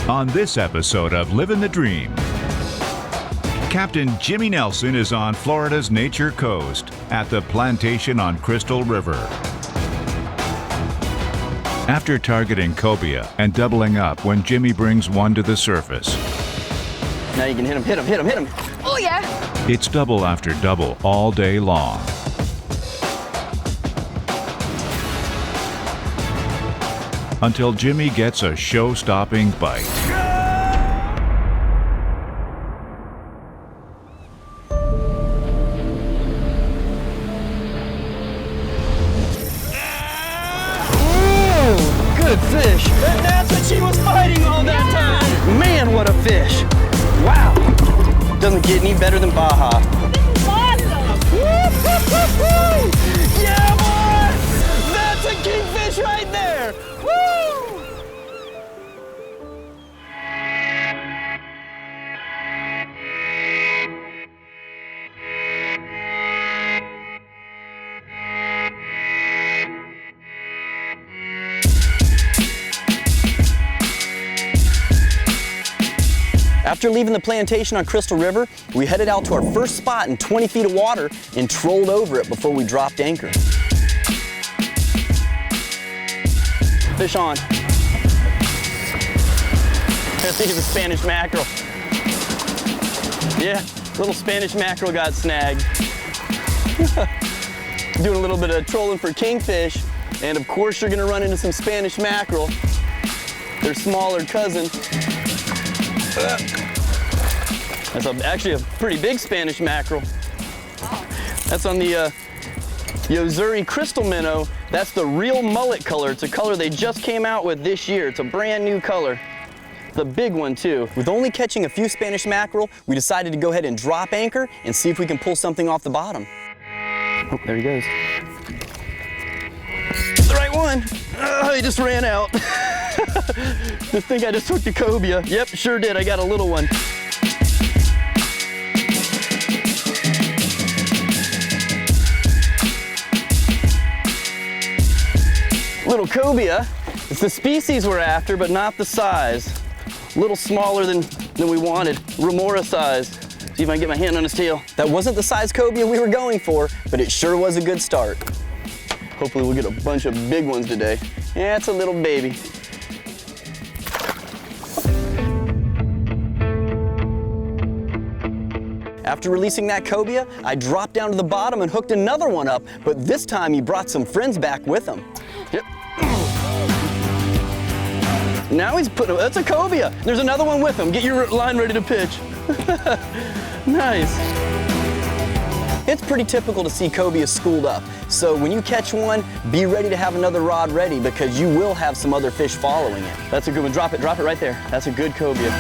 On this episode of Livin' the Dream, Captain Jimmy Nelson is on Florida's Nature Coast at the Plantation on Crystal River. After targeting cobia and doubling up when Jimmy brings one to the surface. Now you can hit him, hit him, hit him, hit him. Oh yeah! It's double after double all day long. Until Jimmy gets a show-stopping bite. Good fish. And that's what she was fighting all that time. Man, what a fish. Wow. Doesn't get any better than Baja. Yeah, boy! That's a kingfish right there. Woo! After leaving the plantation on Crystal River, we headed out to our first spot in 20 feet of water and trolled over it before we dropped anchor. Fish on. I think it's a Spanish mackerel. Yeah, little Spanish mackerel got snagged. Doing a little bit of trolling for kingfish, and of course you're gonna run into some Spanish mackerel, their smaller cousin. That's actually a pretty big Spanish mackerel. That's on the Yozuri crystal minnow. That's the real mullet color. It's a color they just came out with this year. It's a brand new color. The big one too. With only catching a few Spanish mackerel, we decided to go ahead and drop anchor and see if we can pull something off the bottom. Oh, there he goes. The right one. He just ran out. Just think I just took the cobia. Yep, sure did. I got a little one. Little cobia. It's the species we're after, but not the size. A little smaller than we wanted. Remora size. See if I can get my hand on his tail. That wasn't the size cobia we were going for, but it sure was a good start. Hopefully we'll get a bunch of big ones today. Yeah, it's a little baby. After releasing that cobia, I dropped down to the bottom and hooked another one up, but this time he brought some friends back with him. Yep. Now he's that's a cobia. There's another one with him. Get your line ready to pitch. Nice. It's pretty typical to see cobias schooled up. So when you catch one, be ready to have another rod ready because you will have some other fish following it. That's a good one. Drop it right there. That's a good cobia.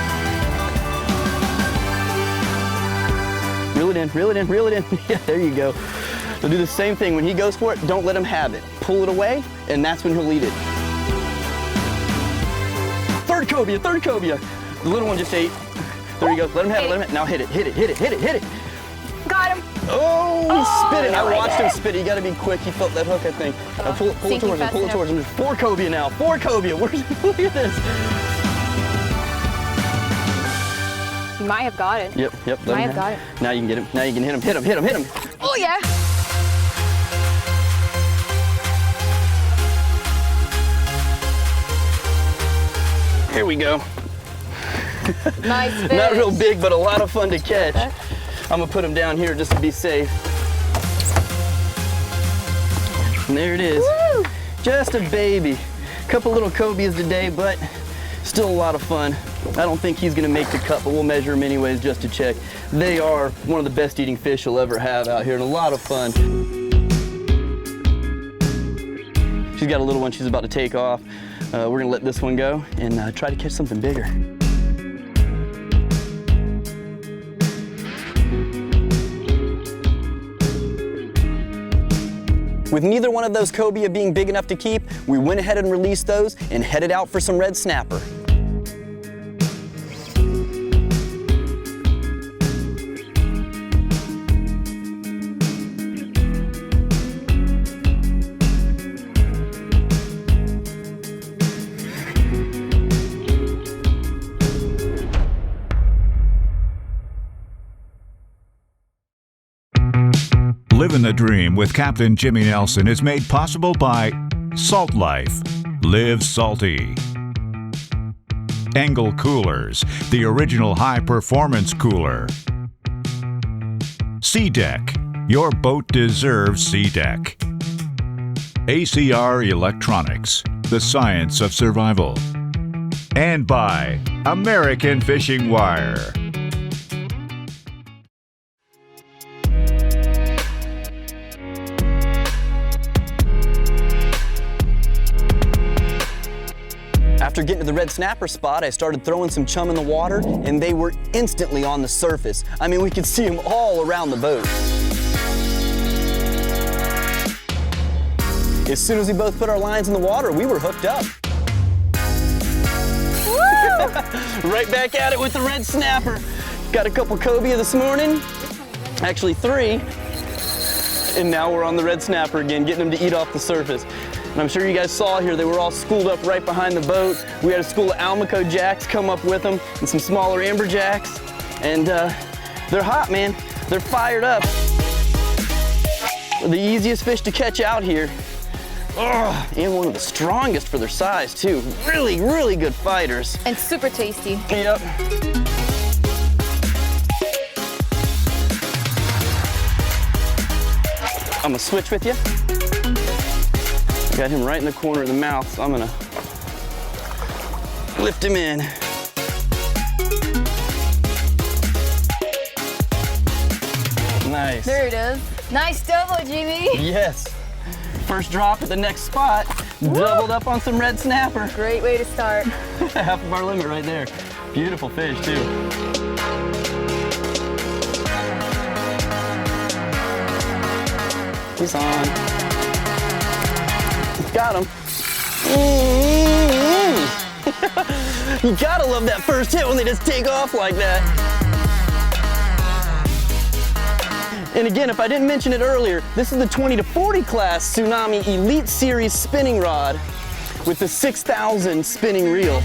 Reel it in, reel it in, reel it in. Yeah, there you go. So do the same thing. When he goes for it, don't let him have it. Pull it away, and that's when he'll eat it. Third cobia, third cobia. The little one just ate. There you go. Let him have it, let him have it. Now hit it, hit it, hit it, hit it, hit it. Got him. Oh, he spit it. I watched him spit it. You gotta be quick. He felt that hook, I think. Now pull it towards him, pull it towards him. There's 4 cobia now, 4 cobia. Look at this. You might have got it. Yep. Might have got it. Now you can get him. Now you can hit him. Hit him. Hit him. Hit him. Oh yeah. Here we go. Nice fish. Not real big, but a lot of fun to catch. I'm gonna put him down here just to be safe. And there it is. Woo! Just a baby. Couple little cobias today, but still a lot of fun. I don't think he's gonna make the cut, but we'll measure him anyways just to check. They are one of the best eating fish you'll ever have out here, and a lot of fun. She's got a little one she's about to take off. We're gonna let this one go and try to catch something bigger. With neither one of those cobia being big enough to keep, we went ahead and released those and headed out for some red snapper. Livin' the Dream with Captain Jimmy Nelson is made possible by Salt Life. Live salty. Engel Coolers, the original high-performance cooler. Sea Deck. Your boat deserves Sea Deck. ACR Electronics, the science of survival. And by American Fishing Wire. After getting to the red snapper spot, I started throwing some chum in the water, and they were instantly on the surface. I mean, we could see them all around the boat. As soon as we both put our lines in the water, we were hooked up. Right back at it with the red snapper. Got a couple cobia this morning, actually 3. And now we're on the red snapper again, getting them to eat off the surface. And I'm sure you guys saw here, they were all schooled up right behind the boat. We had a school of Almaco jacks come up with them and some smaller amberjacks. And they're hot, man. They're fired up. The easiest fish to catch out here. Oh, and one of the strongest for their size too. Really, really good fighters. And super tasty. Yep. I'm gonna switch with you. Got him right in the corner of the mouth, so I'm gonna lift him in. Nice. There it is. Nice double, Jimmy. Yes. First drop at the next spot. Doubled up on some red snapper. Great way to start. Half of our limit right there. Beautiful fish too. He's on. Got him. You gotta love that first hit when they just take off like that. And again, if I didn't mention it earlier, this is the 20 to 40 class Tsunami Elite Series spinning rod with the 6,000 spinning reel.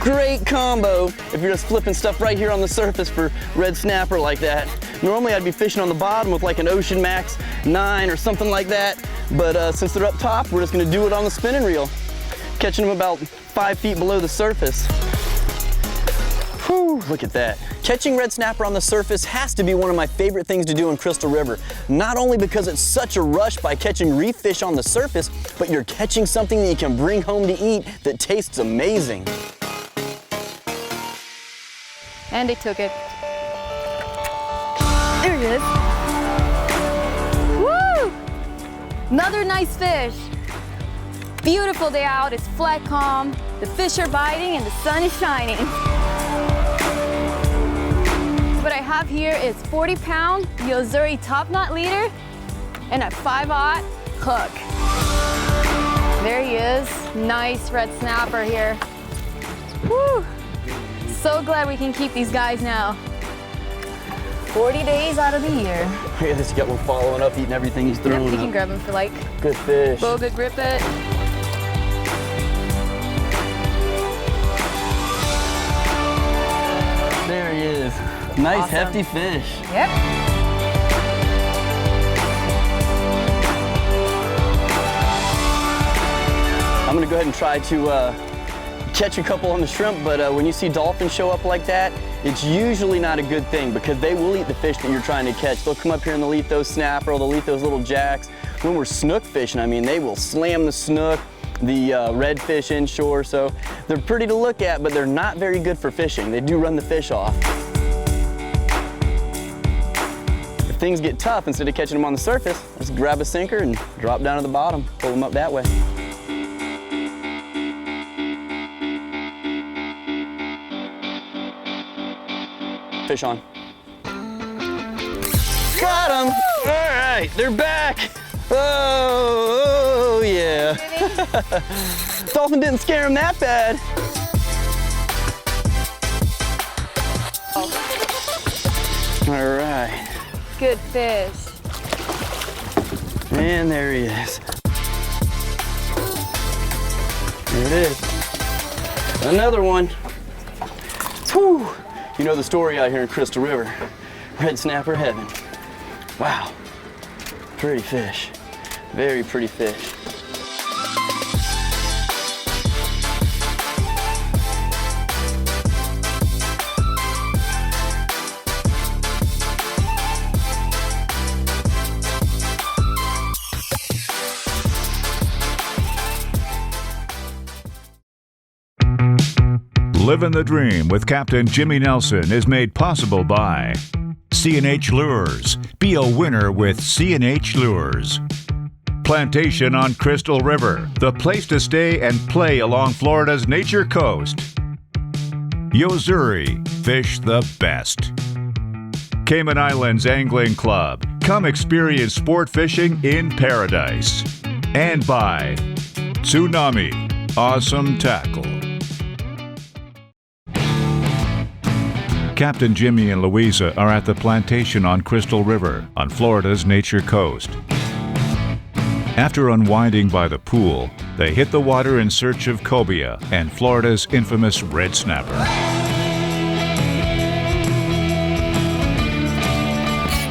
Great combo if you're just flipping stuff right here on the surface for red snapper like that. Normally I'd be fishing on the bottom with like an Ocean Max 9 or something like that, but since they're up top, we're just gonna do it on the spinning reel, catching them about 5 feet below the surface. Whew, look at that. Catching red snapper on the surface has to be one of my favorite things to do in Crystal River. Not only because it's such a rush by catching reef fish on the surface, but you're catching something that you can bring home to eat that tastes amazing. And they took it. There it is. Woo! Another nice fish. Beautiful day out, it's flat calm, the fish are biting and the sun is shining. What I have here is 40-pound Yozuri top knot leader and a 5/0 hook. There he is, nice red snapper here. Woo! So glad we can keep these guys now. 40 days out of the year. Look at this, you got one following up, eating everything he's throwing Yep, you up. can grab him for like Good fish. boga grip it. There he is. Nice Awesome. hefty fish. Yep. I'm gonna go ahead and try to catch a couple on the shrimp, but when you see dolphins show up like that, it's usually not a good thing because they will eat the fish that you're trying to catch. They'll come up here and they'll eat those snapper, or they'll eat those little jacks. When we're snook fishing, I mean, they will slam the snook, the redfish inshore, so they're pretty to look at, but they're not very good for fishing. They do run the fish off. If things get tough, instead of catching them on the surface, just grab a sinker and drop down to the bottom, pull them up that way. Fish on. Got them! All right, they're back. Oh yeah. Dolphin didn't scare him that bad. All right. Good fish. And there he is. There it is. Another one. Whew. You know the story out here in Crystal River. Red snapper heaven. Wow, pretty fish. Very pretty fish. Livin' the Dream with Captain Jimmy Nelson is made possible by C&H Lures. Be a winner with C&H Lures. Plantation on Crystal River, the place to stay and play along Florida's nature coast. Yozuri, fish the best. Cayman Islands Angling Club, come experience sport fishing in paradise. And by Tsunami, awesome tackle. Captain Jimmy and Luiza are at the Plantation on Crystal River on Florida's nature coast. After unwinding by the pool, they hit the water in search of cobia and Florida's infamous red snapper.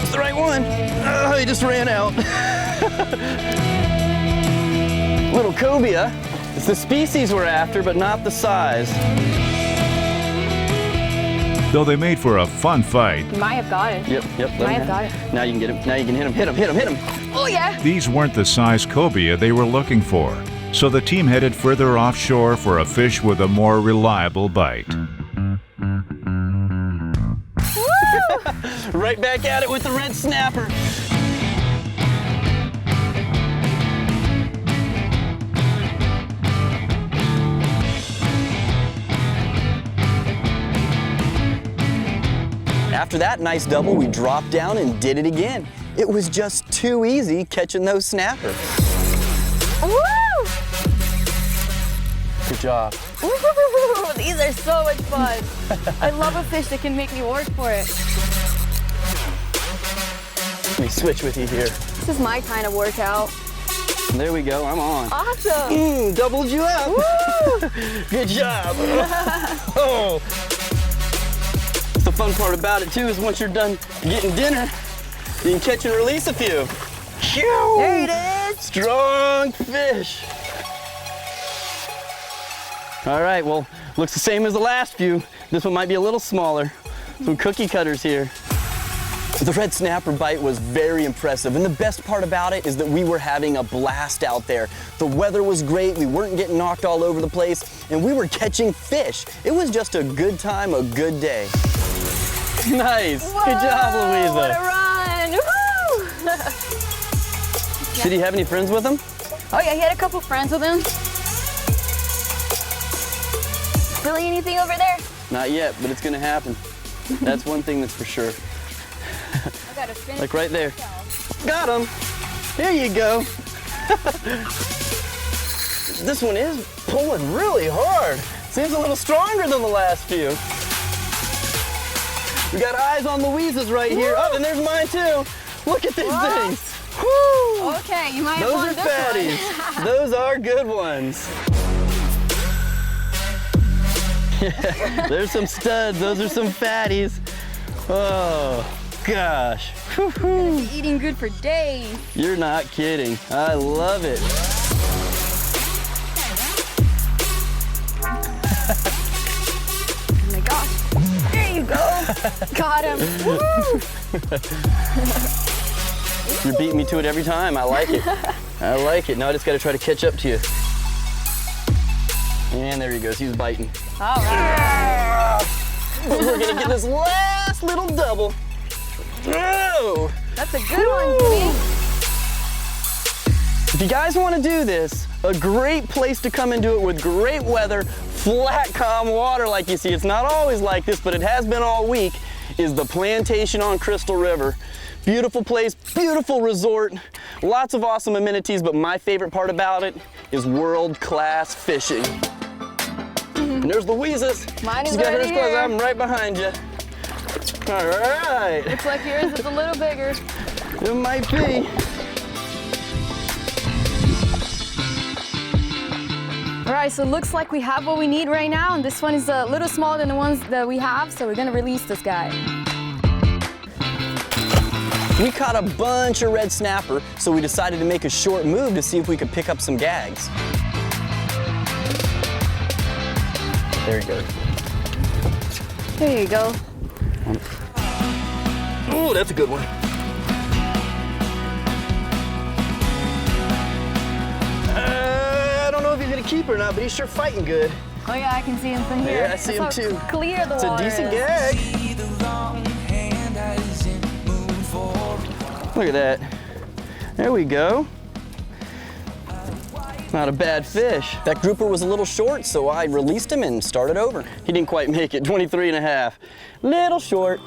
It's the right one. Oh, he just ran out. Little cobia. It's the species we're after, but not the size. Though they made for a fun fight, You might have got it. Yep. Might have got it. Now you can get him. Now you can hit him. Hit him. Oh, yeah. these weren't the size cobia they were looking for, so the team headed further offshore for a fish with a more reliable bite. Right back at it with the red snapper. After that nice double, we dropped down and did it again. It was just too easy catching those snappers. Woo! Good job. Woo! These are so much fun. I love a fish that can make me work for it. Let me switch with you here. This is my kind of workout. There we go, I'm on. Awesome. Doubled you up. Woo! Good job. Oh. The fun part about it too is once you're done getting dinner, you can catch and release a few. There it is. Strong fish. All right, well, looks the same as the last few. This one might be a little smaller. Some cookie cutters here. The red snapper bite was very impressive, and the best part about it is that we were having a blast out there. The weather was great, we weren't getting knocked all over the place, and we were catching fish. It was just a good time, a good day. Nice. Whoa, good job, Luiza. What a run. Woo! Did he have any friends with him? Oh yeah, he had a couple friends with him. Really anything over there? Not yet, but it's gonna happen. That's one thing that's for sure. I gotta finish. Like right there. Got him. Here you go. This one is pulling really hard. Seems a little stronger than the last few. We got eyes on Luiza's right here. Oh, and there's mine too. Look at these What? things. Woo! Okay, you might have Those won are this fatties. one. Those are good ones. Yeah, there's some studs. Those are some fatties. Oh, gosh. Woo-hoo. Be eating good for days. You're not kidding. I love it. Oh my gosh. There you go. Got him. Woo! You're beating me to it every time. I like it. I like it. Now I just got to try to catch up to you. And there he goes. He's biting. All right. We're going to get this last little double. Oh! That's a good one, Jimmy. If you guys want to do this, a great place to come and do it with great weather, flat, calm water like you see. It's not always like this, but it has been all week, is the Plantation on Crystal River. Beautiful place, beautiful resort, lots of awesome amenities, but my favorite part about it is world-class fishing. And there's Luiza's. Mine is She's got right hers close. here. I'm right behind you. All right. Looks like yours is a little bigger. It might be. All right, so it looks like we have what we need right now, and this one is a little smaller than the ones that we have, so we're gonna release this guy. We caught a bunch of red snapper, so we decided to make a short move to see if we could pick up some gags. There he goes. There you go. Oh, that's a good one. I don't know if he's gonna keep or not, but he's sure fighting good. Oh yeah, I can see him from here. Yeah, I see him That's how too. Clear the It's a water decent is. gag. Look at that. There we go. Not a bad fish. That grouper was a little short, so I released him and started over. He didn't quite make it, 23 and a half. Little short.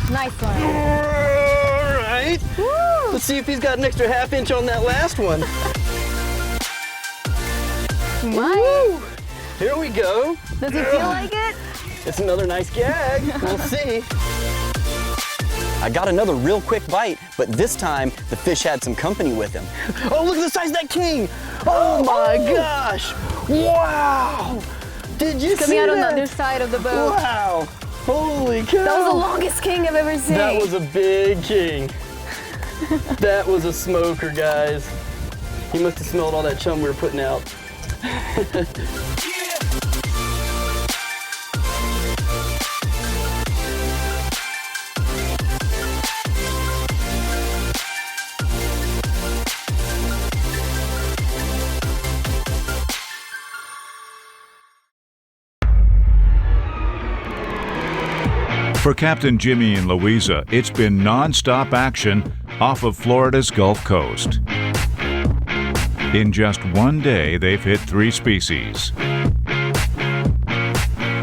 Nice one. All right. Woo! Let's see if he's got an extra half inch on that last one. Woo! Here we go. Does it feel like it? It's another nice gag. We'll see. I got another real quick bite, but this time the fish had some company with him. Oh, look at the size of that king. Oh my gosh. Wow. Did you see Coming out on the that? other side of the boat. Wow. Holy cow. That was the longest king I've ever seen. That was a big king. That was a smoker, guys. He must have smelled all that chum we were putting out. For Captain Jimmy and Luiza, it's been non-stop action off of Florida's Gulf Coast. In just one day, they've hit 3 species.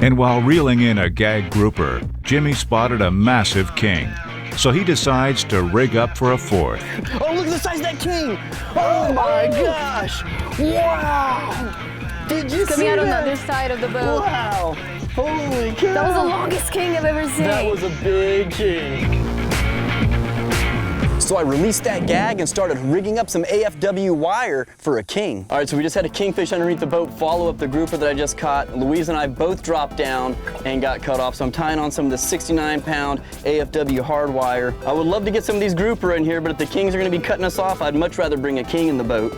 And while reeling in a gag grouper, Jimmy spotted a massive king. So he decides to rig up for a 4th. Oh, look at the size of that king! Oh my gosh! Wow! Did you see Coming out on the that? other side of the boat. Wow! Holy cow! That was the longest king I've ever seen. That was a big king. So I released that gag and started rigging up some AFW wire for a king. All right, so we just had a kingfish underneath the boat follow up the grouper that I just caught. Louise and I both dropped down and got cut off, so I'm tying on some of the 69-pound AFW hard wire. I would love to get some of these grouper in here, but if the kings are gonna be cutting us off, I'd much rather bring a king in the boat.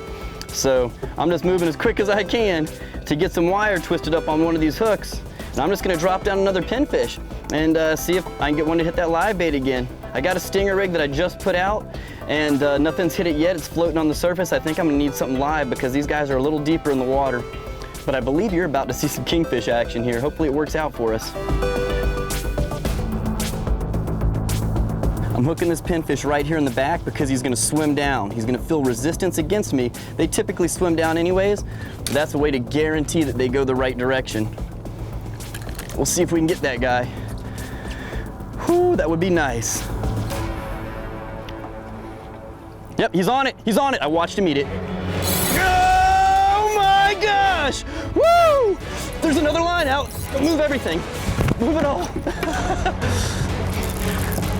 So I'm just moving as quick as I can to get some wire twisted up on one of these hooks. And I'm just gonna drop down another pinfish and see if I can get one to hit that live bait again. I got a stinger rig that I just put out and nothing's hit it yet. It's floating on the surface. I think I'm gonna need something live because these guys are a little deeper in the water. But I believe you're about to see some kingfish action here. Hopefully it works out for us. I'm hooking this pinfish right here in the back because he's gonna swim down. He's gonna feel resistance against me. They typically swim down anyways, but that's a way to guarantee that they go the right direction. We'll see if we can get that guy. Whew, that would be nice. Yep, he's on it, he's on it. I watched him eat it. Oh my gosh! Woo! There's another line out. Move everything. Move it all.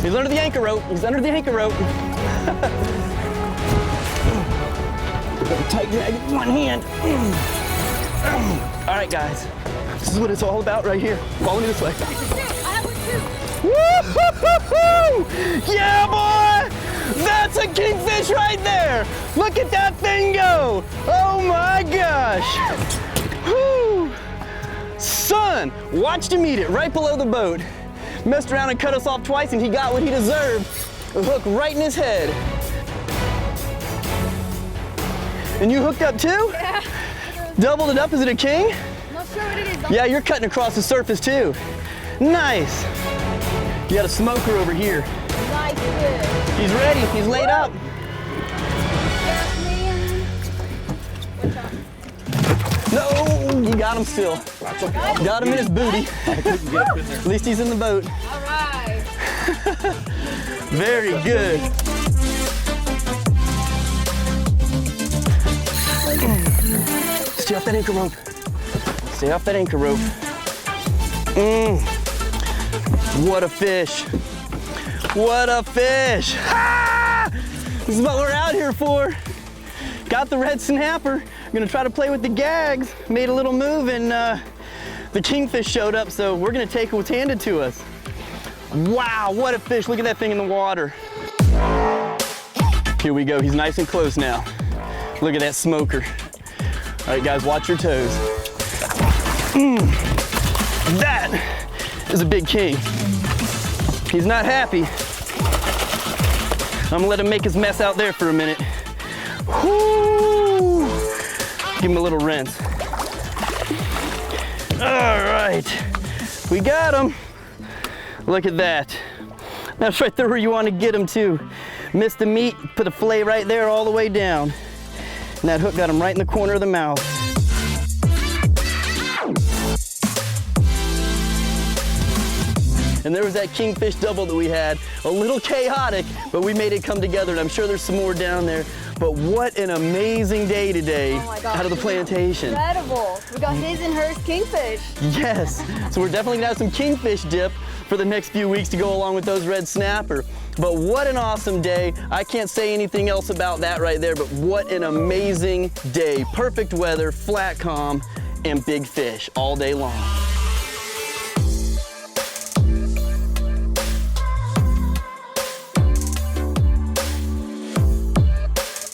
He's under the anchor rope. He's under the anchor rope. Tight drag with one hand. All right, guys. This is what it's all about right here. Follow me this way. Woo-hoo-hoo-hoo! Yeah, boy! That's a kingfish right there! Look at that thing go! Oh my gosh! Woo! Son, watched him eat it right below the boat. Messed around and cut us off twice and he got what he deserved. A hook right in his head. And you hooked up too? Yeah. Doubled it up, is it a king? Not sure what it is. Yeah, you're cutting across the surface too. Nice. You got a smoker over here. Nice fish. He's ready, he's laid up. No, you got him still. Got him in his booty. At least he's in the boat. All right. Very good. Stay off that anchor rope. Stay off that anchor rope. What a fish. What a fish. Ah! This is what we're out here for. Got the red snapper, I'm gonna try to play with the gags. Made a little move and the kingfish showed up, so we're gonna take what's handed to us. Wow, what a fish. Look at that thing in the water. Here we go, he's nice and close now. Look at that smoker. All right, guys, watch your toes. That is a big king. He's not happy. I'm gonna let him make his mess out there for a minute. Whoo! Give him a little rinse. All right, we got him. Look at that. That's right there where you want to get him too. Missed the meat, put a fillet right there all the way down. And that hook got him right in the corner of the mouth. And there was that kingfish double that we had. A little chaotic, but we made it come together, and I'm sure there's some more down there. But what an amazing day today out of the plantation. Incredible. We got his and hers kingfish. Yes, so we're definitely gonna have some kingfish dip for the next few weeks to go along with those red snapper. But what an awesome day. I can't say anything else about that right there, but what an amazing day. Perfect weather, flat calm, and big fish all day long.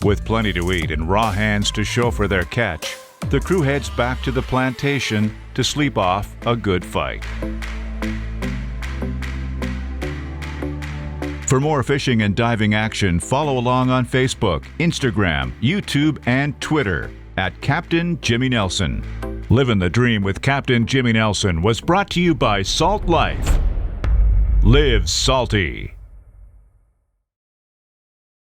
With plenty to eat and raw hands to show for their catch, the crew heads back to the plantation to sleep off a good fight. For more fishing and diving action, follow along on Facebook, Instagram, YouTube, and Twitter at Captain Jimmy Nelson. Livin' the Dream with Captain Jimmy Nelson was brought to you by Salt Life. Live salty.